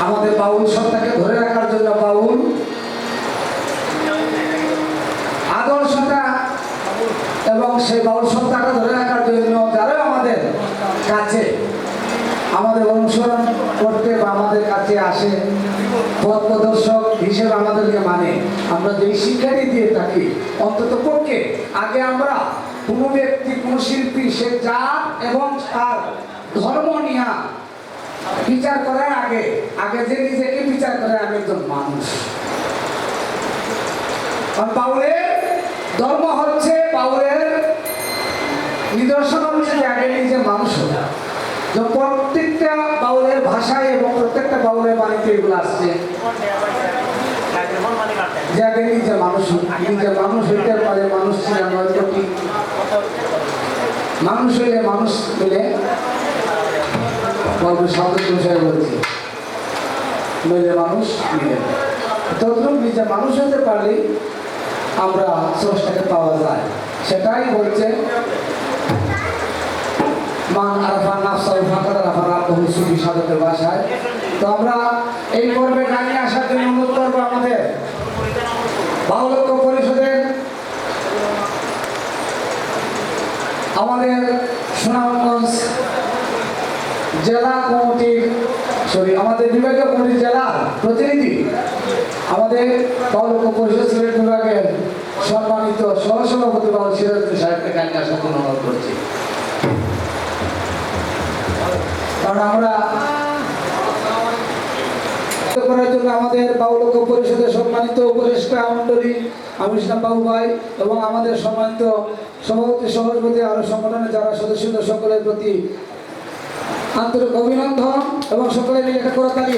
আমাদের বাউল সত্তাকে ধরে রাখার জন্য বাউল আদর্শটা এবং সেই বাউল সত্তাটা ধরে রাখার জন্য যারা আমাদের কাছে আমাদের অনুসরণ করতে বা আমাদের কাছে আসে পথ প্রদর্শক হিসেবে আমাদেরকে মানে আমরা যেই শিক্ষাটি দিয়ে থাকি অন্তত পক্ষে আগে আমরা কোনো ব্যক্তি কোনো শিল্পী সে জাত এবং তার ধর্ম নিয়ে বিচার করার আগে আগে যে নিজেকে বিচার করে আমি একজন মানুষ। বাউলের ধর্ম হচ্ছে বাউলের নিদর্শন হচ্ছে যে আগে নিজে মানুষ হওয়া। প্রত্যেকটা বাউলের ভাষায় এবং প্রত্যেকটা বাউলের বাণীতে এগুলো আসছে যে আগে নিজে মানুষ হইতে পারে। মানুষ ছিল 9 কোটি, মানুষ হইলে মানুষ মিলে বিষয় বলছি নইলে মানুষ মিলে তদ্রুপ নিজে মানুষ হতে পারলেই আমরা স্রষ্টাকে পাওয়া যায়। সেটাই বলছে মান আরাফা নাফসাহু ফাকাদ আরাফা রাব্বাহু সুফি সাধকের ভাষায়। তো আমরা এই পর্বে গানে আসার জন্য অনুরোধ করবো আমাদের বাউল ঐক্য পরিষদের আমাদের সুনামগঞ্জ জেলা কমিটির আমাদের বিভাগীয় কমিটির জেলার প্রতিনিধি আমাদের বাউল ঐক্য পরিষদ সিলেট বিভাগের সম্মানিত সহসভাপতি বাউল সিরাজউদ্দিন সাহেবকে গানে আসার জন্য অনুরোধ করছি। কারণ আমরা করার জন্য আমাদের বাউল ঐক্য পরিষদের সম্মানিত উপদেষ্টা মণ্ডলী আমি ইসলাম বাবু ভাই এবং আমাদের সম্মানিত সভাপতি সভাপতি আরো সংগঠনের যারা সদস্যদের সকলের প্রতি আন্তরিক অভিনন্দন এবং সকলে মিলে একটা করতালি।